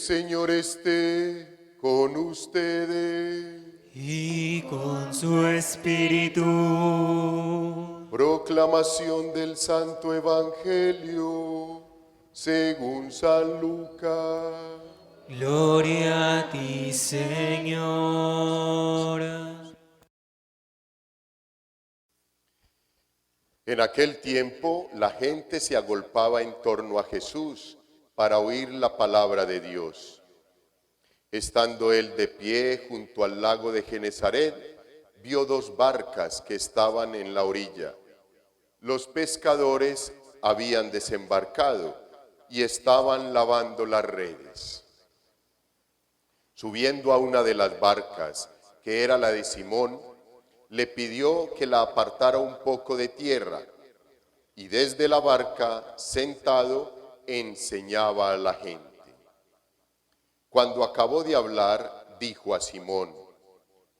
Señor esté con ustedes. Y con su espíritu. Proclamación del Santo Evangelio según San Lucas. Gloria a ti, Señor. En aquel tiempo la gente se agolpaba en torno a Jesús para oír la palabra de Dios. Estando él de pie junto al lago de Genesaret, vio dos barcas que estaban en la orilla. Los pescadores habían desembarcado y estaban lavando las redes. Subiendo a una de las barcas, que era la de Simón, le pidió que la apartara un poco de tierra, y desde la barca, sentado, enseñaba a la gente. Cuando acabó de hablar, dijo a Simón: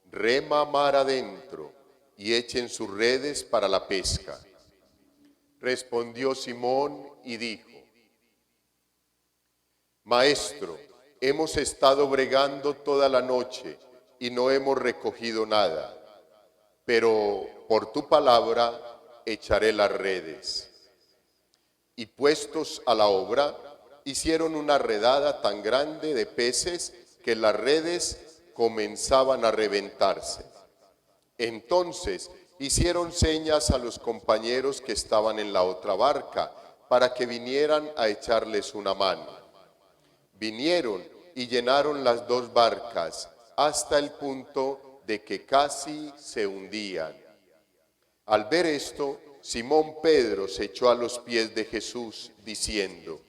rema mar adentro y echen sus redes para la pesca. Respondió Simón y dijo: Maestro, hemos estado bregando toda la noche y no hemos recogido nada, pero por tu palabra echaré las redes. Y puestos a la obra, hicieron una redada tan grande de peces que las redes comenzaban a reventarse. Entonces hicieron señas a los compañeros que estaban en la otra barca para que vinieran a echarles una mano. Vinieron y llenaron las dos barcas hasta el punto de que casi se hundían. Al ver esto, Simón Pedro se echó a los pies de Jesús, diciendo: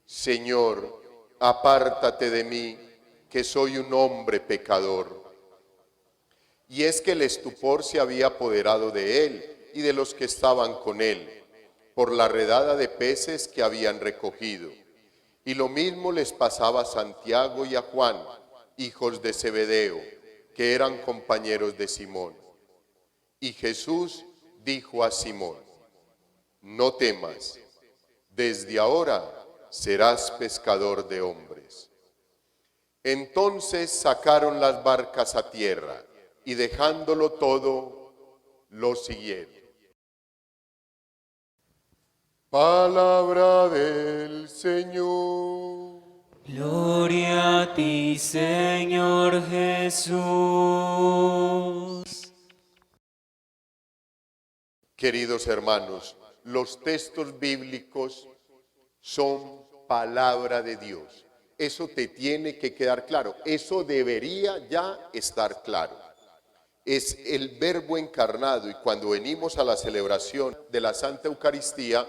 Señor, apártate de mí, que soy un hombre pecador. Y es que el estupor se había apoderado de él y de los que estaban con él, por la redada de peces que habían recogido. Y lo mismo les pasaba a Santiago y a Juan, hijos de Zebedeo, que eran compañeros de Simón. Y Jesús dijo a Simón: no temas, desde ahora serás pescador de hombres. Entonces sacaron las barcas a tierra y dejándolo todo, lo siguieron. Palabra del Señor. Gloria a ti, Señor Jesús. Queridos hermanos, los textos bíblicos son palabra de Dios. Eso te tiene que quedar claro. Eso debería ya estar claro. Es el Verbo encarnado, y cuando venimos a la celebración de la Santa Eucaristía,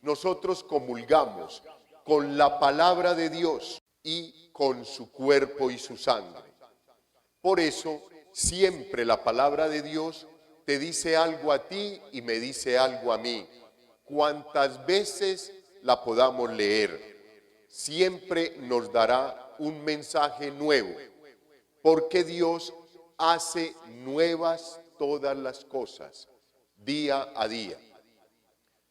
nosotros comulgamos con la palabra de Dios y con su cuerpo y su sangre. Por eso, siempre la palabra de Dios te dice algo a ti y me dice algo a mí. Cuantas veces la podamos leer, siempre nos dará un mensaje nuevo, porque Dios hace nuevas todas las cosas, día a día.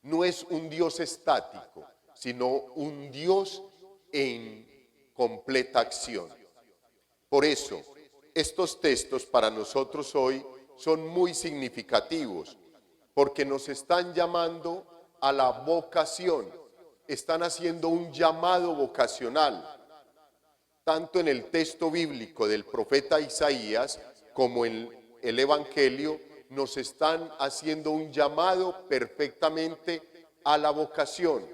No es un Dios estático, sino un Dios en completa acción. Por eso, estos textos para nosotros hoy son muy significativos, porque nos están llamando a la vocación, están haciendo un llamado vocacional, tanto en el texto bíblico del profeta Isaías como en el Evangelio, nos están haciendo un llamado perfectamente a la vocación,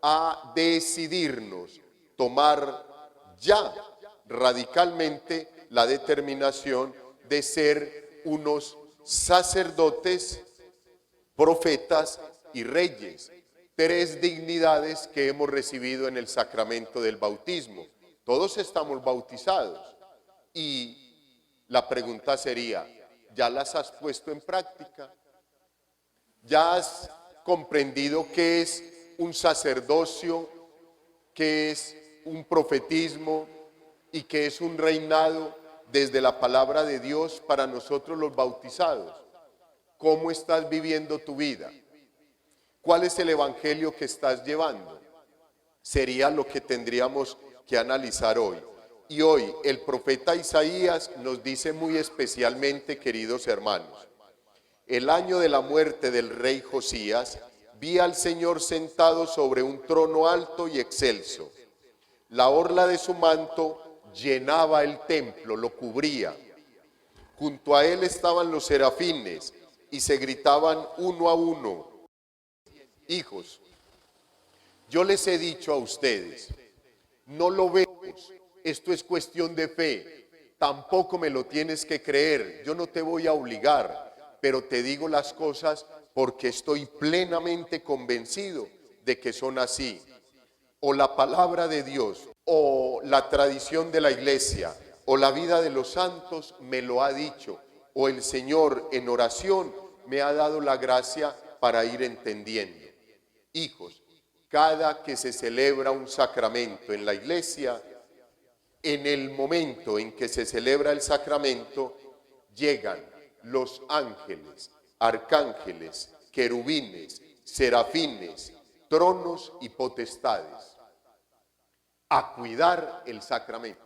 a decidirnos, tomar ya radicalmente la determinación de ser unos sacerdotes, profetas y reyes, tres dignidades que hemos recibido en el sacramento del bautismo. Todos estamos bautizados y la pregunta sería: ¿ya las has puesto en práctica? ¿Ya has comprendido qué es un sacerdocio, qué es un profetismo y qué es un reinado desde la palabra de Dios para nosotros los bautizados? ¿Cómo estás viviendo tu vida? ¿Cuál es el evangelio que estás llevando? Sería lo que tendríamos que analizar hoy. Y hoy el profeta Isaías nos dice muy especialmente, queridos hermanos, el año de la muerte del rey Josías, vi al Señor sentado sobre un trono alto y excelso. La orla de su manto llenaba el templo, lo cubría. Junto a él estaban los serafines y se gritaban uno a uno: hijos, yo les he dicho a ustedes, no lo vemos, esto es cuestión de fe, tampoco me lo tienes que creer, yo no te voy a obligar, pero te digo las cosas porque estoy plenamente convencido de que son así. O la palabra de Dios, o la tradición de la iglesia, o la vida de los santos me lo ha dicho, o el Señor en oración me ha dado la gracia para ir entendiendo. Hijos, cada que se celebra un sacramento en la iglesia, en el momento en que se celebra el sacramento, llegan los ángeles, arcángeles, querubines, serafines, tronos y potestades a cuidar el sacramento.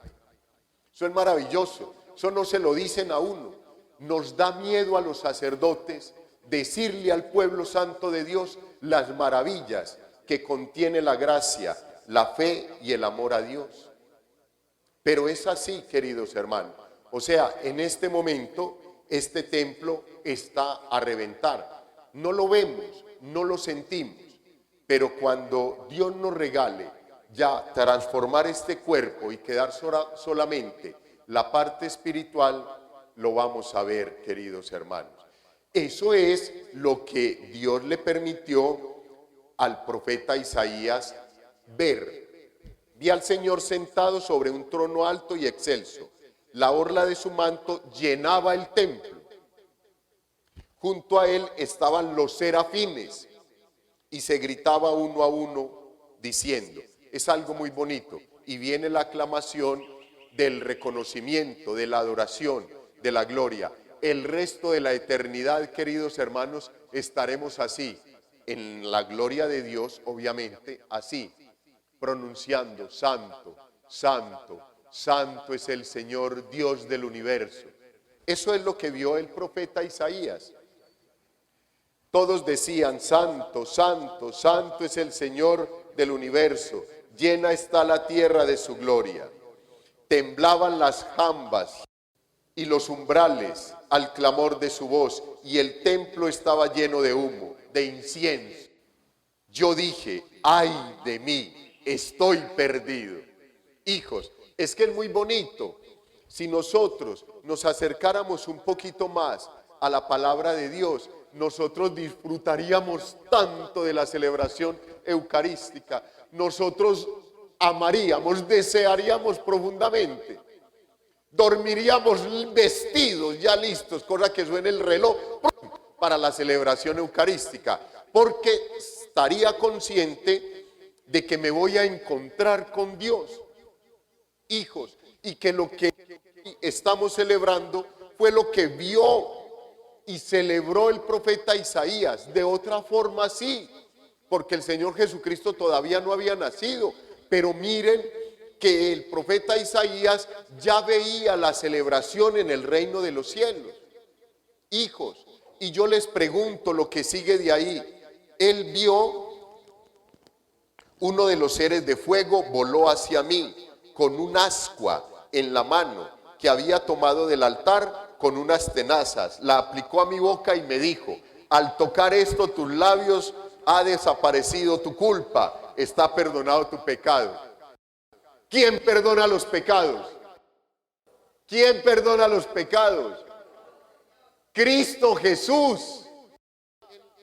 Eso es maravilloso, eso no se lo dicen a uno. Nos da miedo a los sacerdotes decirle al pueblo santo de Dios las maravillas que contiene la gracia, la fe y el amor a Dios. Pero es así, queridos hermanos. O sea, en este momento, este templo está a reventar. No lo vemos, no lo sentimos, pero cuando Dios nos regale ya transformar este cuerpo y quedar solamente la parte espiritual, lo vamos a ver, queridos hermanos. Eso es lo que Dios le permitió al profeta Isaías ver. Vi al Señor sentado sobre un trono alto y excelso. La orla de su manto llenaba el templo. Junto a él estaban los serafines y se gritaba uno a uno diciendo, es algo muy bonito, y viene la aclamación del reconocimiento, de la adoración, de la gloria. El resto de la eternidad, queridos hermanos, estaremos así, en la gloria de Dios, obviamente, así, pronunciando, santo, santo, santo es el Señor Dios del universo. Eso es lo que vio el profeta Isaías. Todos decían, santo, santo, santo es el Señor del universo, llena está la tierra de su gloria. Temblaban las jambas y los umbrales al clamor de su voz, y el templo estaba lleno de humo, de incienso. Yo dije, ay de mí, estoy perdido. Hijos, es que es muy bonito. Si nosotros nos acercáramos un poquito más a la palabra de Dios, nosotros disfrutaríamos tanto de la celebración eucarística. Nosotros amaríamos, desearíamos profundamente. Dormiríamos vestidos, ya listos, cosa que suene el reloj para la celebración eucarística, porque estaría consciente de que me voy a encontrar con Dios. Hijos, y que lo que estamos celebrando fue lo que vio y celebró el profeta Isaías. De otra forma sí, porque el Señor Jesucristo todavía no había nacido, pero miren que el profeta Isaías ya veía la celebración en el reino de los cielos. Hijos, y yo les pregunto lo que sigue de ahí. Él vio uno de los seres de fuego, voló hacia mí con un ascua en la mano que había tomado del altar con unas tenazas. La aplicó a mi boca y me dijo, al tocar esto tus labios ha desaparecido tu culpa, está perdonado tu pecado. ¿Quién perdona los pecados? ¿Quién perdona los pecados? Cristo Jesús.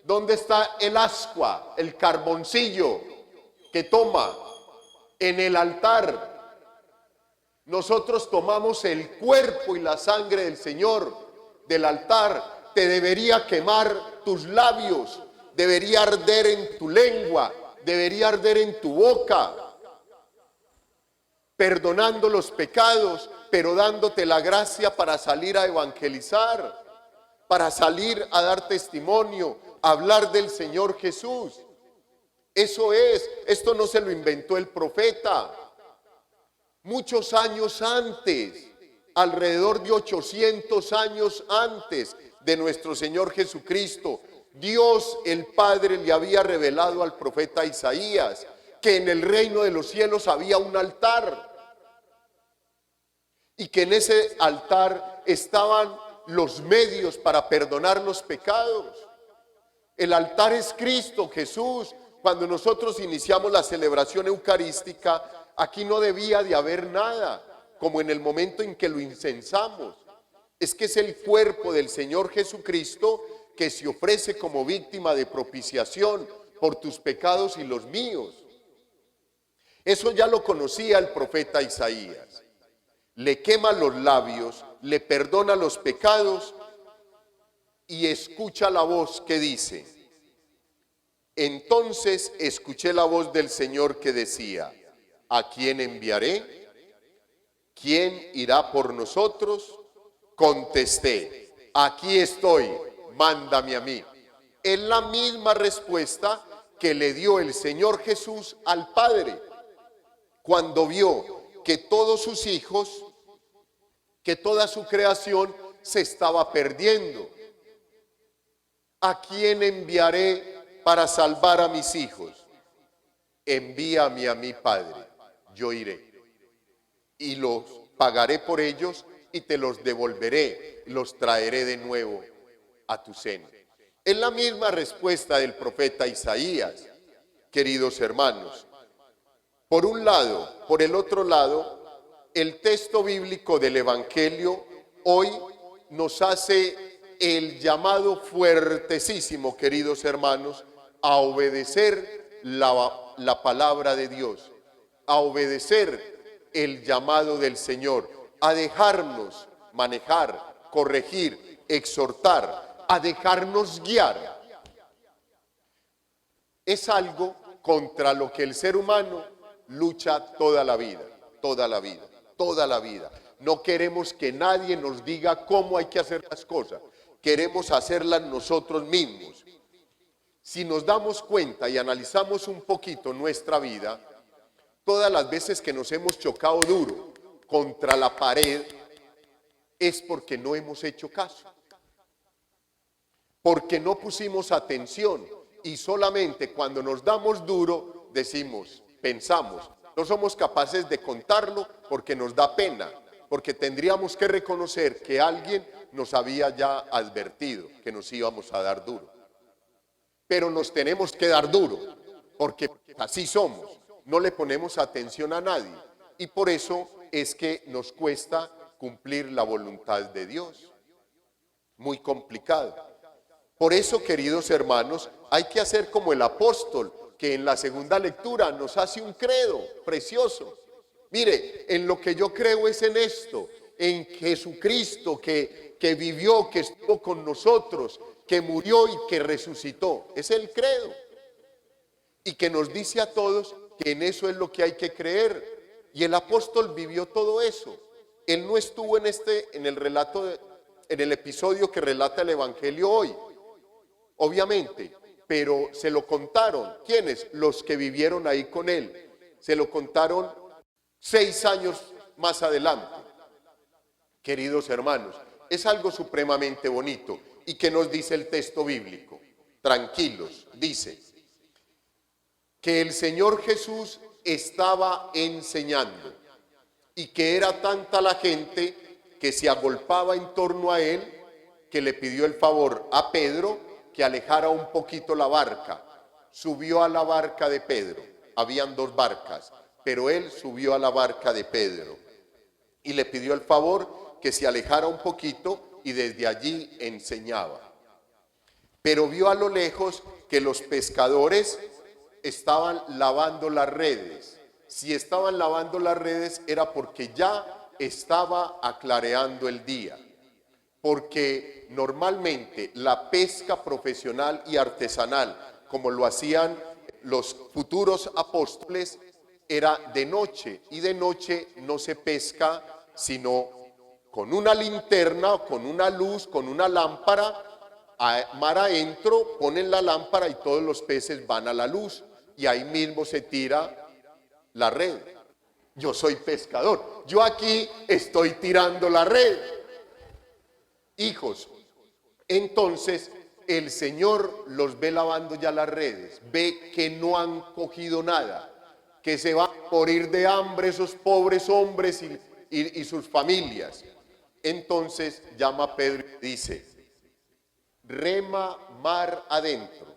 ¿Dónde está el ascua, el carboncillo que toma? En el altar. Nosotros tomamos el cuerpo y la sangre del Señor del altar. Te debería quemar tus labios, debería arder en tu lengua, debería arder en tu boca, perdonando los pecados, pero dándote la gracia para salir a evangelizar, para salir a dar testimonio, a hablar del Señor Jesús. Eso es, esto no se lo inventó el profeta. muchos años antes, alrededor de 800 años antes de nuestro Señor Jesucristo, Dios el Padre le había revelado al profeta Isaías que en el reino de los cielos había un altar y que en ese altar estaban los medios para perdonar los pecados. El altar es Cristo Jesús. Cuando nosotros iniciamos la celebración eucarística, aquí no debía de haber nada, como en el momento en que lo incensamos. Es que es el cuerpo del Señor Jesucristo que se ofrece como víctima de propiciación por tus pecados y los míos. Eso ya lo conocía el profeta Isaías. Le quema los labios, le perdona los pecados y escucha la voz que dice: entonces escuché la voz del Señor que decía: ¿a quién enviaré? ¿Quién irá por nosotros? Contesté: aquí estoy, mándame a mí. Es la misma respuesta que le dio el Señor Jesús al Padre cuando vio que todos sus hijos, que toda su creación se estaba perdiendo. ¿A quién enviaré para salvar a mis hijos? Envíame a mi Padre, yo iré y los pagaré por ellos y te los devolveré, los traeré de nuevo a tu seno. Es la misma respuesta del profeta Isaías, queridos hermanos. Por un lado, por el otro lado, el texto bíblico del Evangelio hoy nos hace el llamado fuertesísimo, queridos hermanos, a obedecer la palabra de Dios, a obedecer el llamado del Señor, a dejarnos manejar, corregir, exhortar, a dejarnos guiar. Es algo contra lo que el ser humano lucha toda la vida, toda la vida, toda la vida. No queremos que nadie nos diga cómo hay que hacer las cosas. Queremos hacerlas nosotros mismos. Si nos damos cuenta y analizamos un poquito nuestra vida, todas las veces que nos hemos chocado duro contra la pared es porque no hemos hecho caso, porque no pusimos atención y solamente cuando nos damos duro decimos, pensamos, no somos capaces de contarlo porque nos da pena, porque tendríamos que reconocer que alguien nos había ya advertido que nos íbamos a dar duro. Pero nos tenemos que dar duro, porque así somos, no le ponemos atención a nadie. Y por eso es que nos cuesta cumplir la voluntad de Dios. Muy complicado. Por eso, queridos hermanos, hay que hacer como el apóstol, que en la segunda lectura nos hace un credo precioso. Mire, en lo que yo creo es en esto, en Jesucristo que vivió, que estuvo con nosotros, que murió y que resucitó. Es el credo. Y que nos dice a todos que en eso es lo que hay que creer. Y el apóstol vivió todo eso. Él no estuvo en el relato, en el episodio que relata el Evangelio hoy, obviamente, pero se lo contaron. ¿Quiénes? Los que vivieron ahí con él. Se lo contaron 6 años más adelante. Queridos hermanos, es algo supremamente bonito. ¿Y qué nos dice el texto bíblico? Tranquilos, dice que el Señor Jesús estaba enseñando y que era tanta la gente que se agolpaba en torno a él que le pidió el favor a Pedro que alejara un poquito la barca. Subió a la barca de Pedro. Habían 2 barcas, pero él subió a la barca de Pedro y le pidió el favor que se alejara un poquito y desde allí enseñaba. Pero vio a lo lejos que los pescadores estaban lavando las redes. Si estaban lavando las redes era porque ya estaba aclareando el día. Porque normalmente la pesca profesional y artesanal, como lo hacían los futuros apóstoles, era de noche, y de noche no se pesca sino con una linterna, con una luz, con una lámpara, a mar adentro ponen la lámpara y todos los peces van a la luz y ahí mismo se tira la red. Yo soy pescador. Yo aquí estoy tirando la red. Hijos, entonces el Señor los ve lavando ya las redes, ve que no han cogido nada, que se van a morir de hambre esos pobres hombres y sus familias. Entonces llama a Pedro y dice, rema mar adentro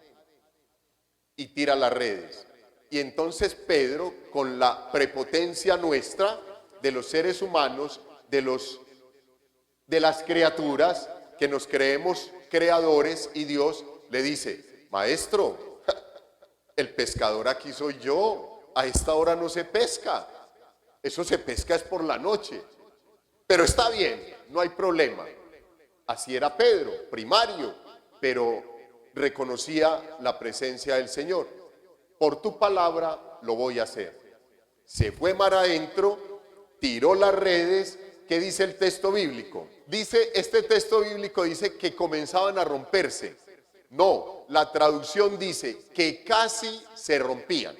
y tira las redes. Y entonces Pedro, con la prepotencia nuestra, de los seres humanos, de las criaturas, que nos creemos creadores y Dios, le dice, maestro, el pescador aquí soy yo, a esta hora no se pesca, eso se pesca es por la noche, pero está bien, no hay problema. Así era Pedro, primario, pero reconocía la presencia del Señor. Por tu palabra lo voy a hacer. Se fue mar adentro, tiró las redes. ¿Qué dice el texto bíblico? Este texto bíblico dice que comenzaban a romperse. No, la traducción dice que casi se rompían.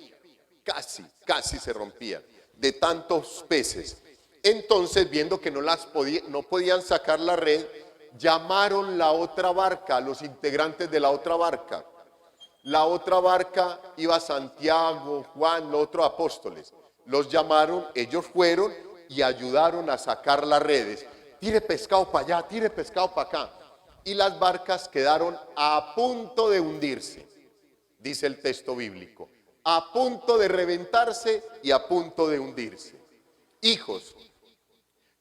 Casi se rompían de tantos peces. Entonces, viendo que no podían sacar la red, llamaron la otra barca, a los integrantes de la otra barca. La otra barca iba Santiago, Juan, los otros apóstoles. Los llamaron, ellos fueron y ayudaron a sacar las redes. Tire pescado para allá, tire pescado para acá. Y las barcas quedaron a punto de hundirse, dice el texto bíblico. A punto de reventarse y a punto de hundirse. Hijos,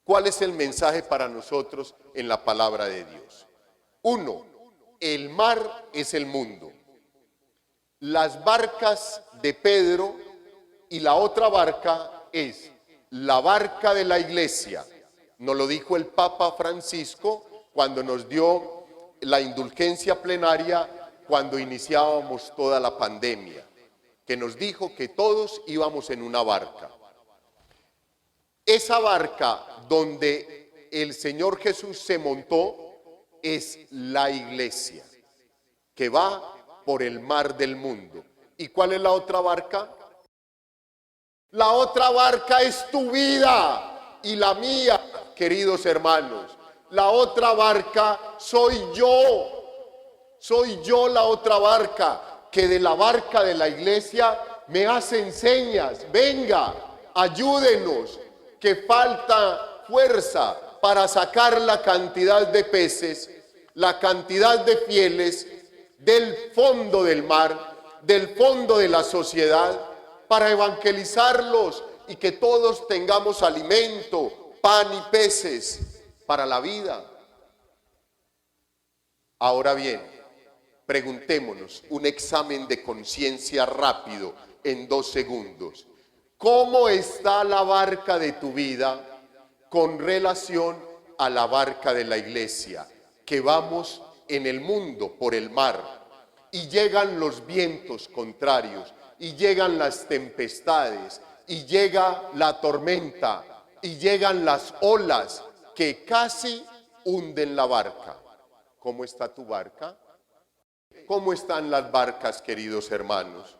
¿cuál es el mensaje para nosotros en la palabra de Dios? 1. El mar es el mundo. Las barcas de Pedro y la otra barca es la barca de la iglesia. Nos lo dijo el Papa Francisco cuando nos dio la indulgencia plenaria cuando iniciábamos toda la pandemia, que nos dijo que todos íbamos en una barca. Esa barca donde el Señor Jesús se montó es la iglesia, que va por el mar del mundo. ¿Y cuál es la otra barca? La otra barca es tu vida y la mía, queridos hermanos. La otra barca soy yo la otra barca, que de la barca de la iglesia me hacen señas, venga, ayúdenos, que falta fuerza para sacar la cantidad de peces, la cantidad de fieles del fondo del mar, del fondo de la sociedad, para evangelizarlos y que todos tengamos alimento, pan y peces para la vida. Ahora bien, preguntémonos un examen de conciencia rápido en 2 segundos. ¿Cómo está la barca de tu vida con relación a la barca de la iglesia? Que vamos en el mundo por el mar y llegan los vientos contrarios y llegan las tempestades y llega la tormenta y llegan las olas que casi hunden la barca. ¿Cómo está tu barca? ¿Cómo están las barcas, queridos hermanos?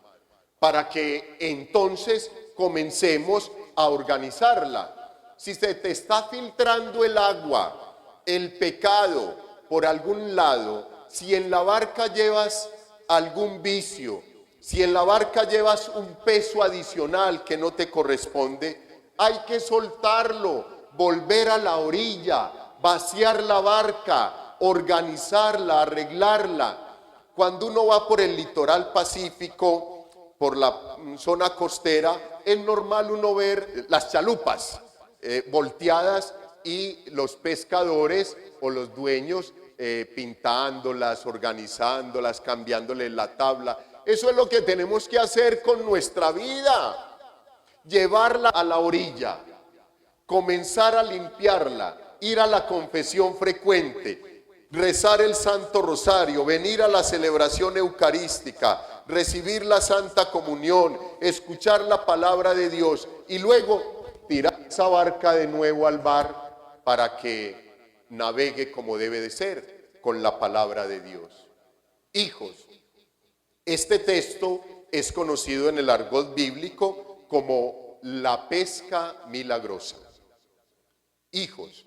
Para que entonces comencemos a organizarla. Si se te está filtrando el agua, el pecado por algún lado, si en la barca llevas algún vicio, si en la barca llevas un peso adicional que no te corresponde, hay que soltarlo, volver a la orilla, vaciar la barca, organizarla, arreglarla. Cuando uno va por el litoral pacífico, por la zona costera, es normal uno ver las chalupas volteadas y los pescadores o los dueños pintándolas, organizándolas, cambiándoles la tabla. Eso es lo que tenemos que hacer con nuestra vida, llevarla a la orilla, comenzar a limpiarla, ir a la confesión frecuente, rezar el Santo Rosario, venir a la celebración eucarística, recibir la Santa Comunión, escuchar la palabra de Dios y luego tirar esa barca de nuevo al mar para que navegue como debe de ser, con la palabra de Dios. Hijos, este texto es conocido en el argot bíblico como la pesca milagrosa. Hijos,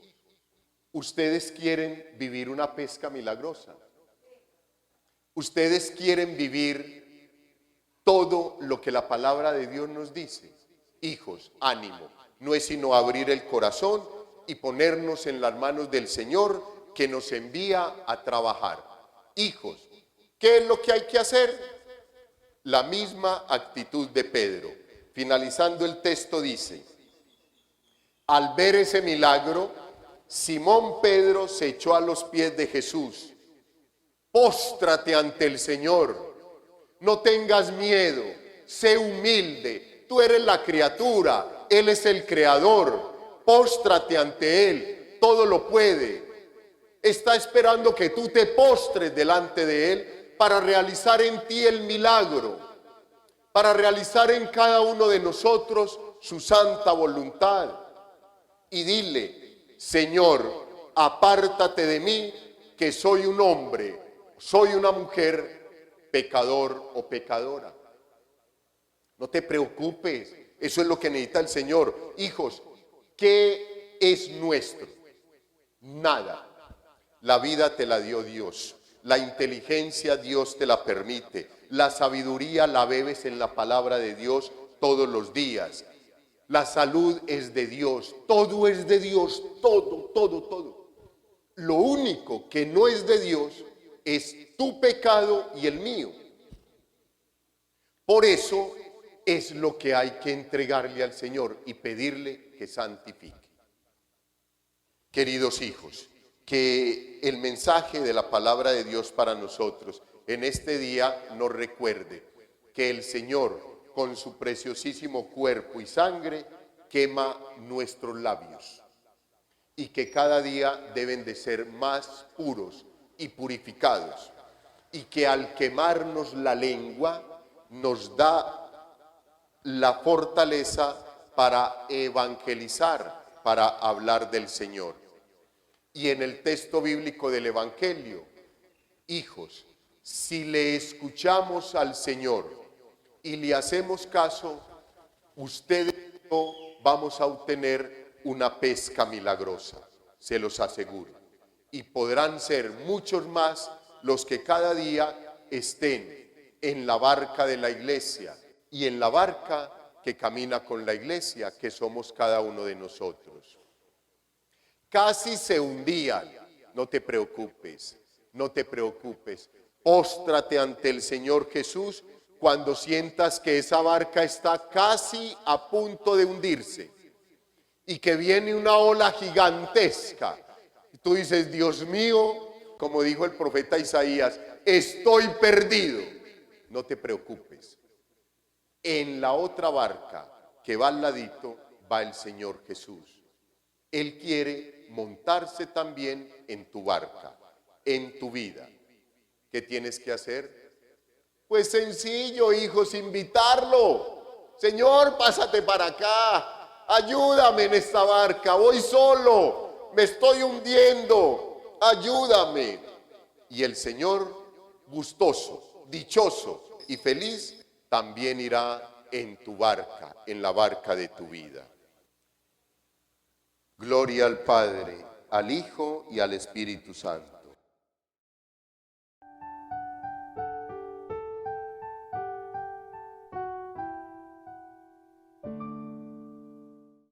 ¿ustedes quieren vivir una pesca milagrosa? ¿Ustedes quieren vivir todo lo que la palabra de Dios nos dice? Hijos, ánimo. No es sino abrir el corazón y ponernos en las manos del Señor que nos envía a trabajar. Hijos, ¿qué es lo que hay que hacer? La misma actitud de Pedro. Finalizando el texto dice: al ver ese milagro, Simón Pedro se echó a los pies de Jesús. Póstrate ante el Señor, no tengas miedo, sé humilde, tú eres la criatura, Él es el creador, póstrate ante Él, todo lo puede. Está esperando que tú te postres delante de Él para realizar en ti el milagro, para realizar en cada uno de nosotros su santa voluntad. Y dile: Señor, apártate de mí, que soy un hombre, soy una mujer pecador o pecadora. No te preocupes, eso es lo que necesita el Señor. Hijos, ¿qué es nuestro? Nada. La vida te la dio Dios, la inteligencia Dios te la permite, la sabiduría la bebes en la palabra de Dios todos los días. La salud es de Dios, todo es de Dios, todo. Lo único que no es de Dios es tu pecado y el mío. Por eso es lo que hay que entregarle al Señor y pedirle que santifique. Queridos hijos, que el mensaje de la palabra de Dios para nosotros en este día nos recuerde que el Señor, con su preciosísimo cuerpo y sangre, quema nuestros labios, y que cada día deben de ser más puros y purificados, y que al quemarnos la lengua nos da la fortaleza para evangelizar, para hablar del Señor. Y en el texto bíblico del Evangelio, hijos, si le escuchamos al Señor y le hacemos caso, ustedes y yo vamos a obtener una pesca milagrosa, se los aseguro. Y podrán ser muchos más los que cada día estén en la barca de la iglesia y en la barca que camina con la iglesia, que somos cada uno de nosotros. Casi se hundían. No te preocupes, no te preocupes. Póstrate ante el Señor Jesús cuando sientas que esa barca está casi a punto de hundirse y que viene una ola gigantesca. Y tú dices: Dios mío, como dijo el profeta Isaías, estoy perdido. No te preocupes. En la otra barca que va al ladito va el Señor Jesús. Él quiere montarse también en tu barca, en tu vida. ¿Qué tienes que hacer? Pues sencillo, hijos, invitarlo. Señor, pásate para acá, ayúdame en esta barca, voy solo, me estoy hundiendo, ayúdame. Y el Señor, gustoso, dichoso y feliz, también irá en tu barca, en la barca de tu vida. Gloria al Padre, al Hijo y al Espíritu Santo.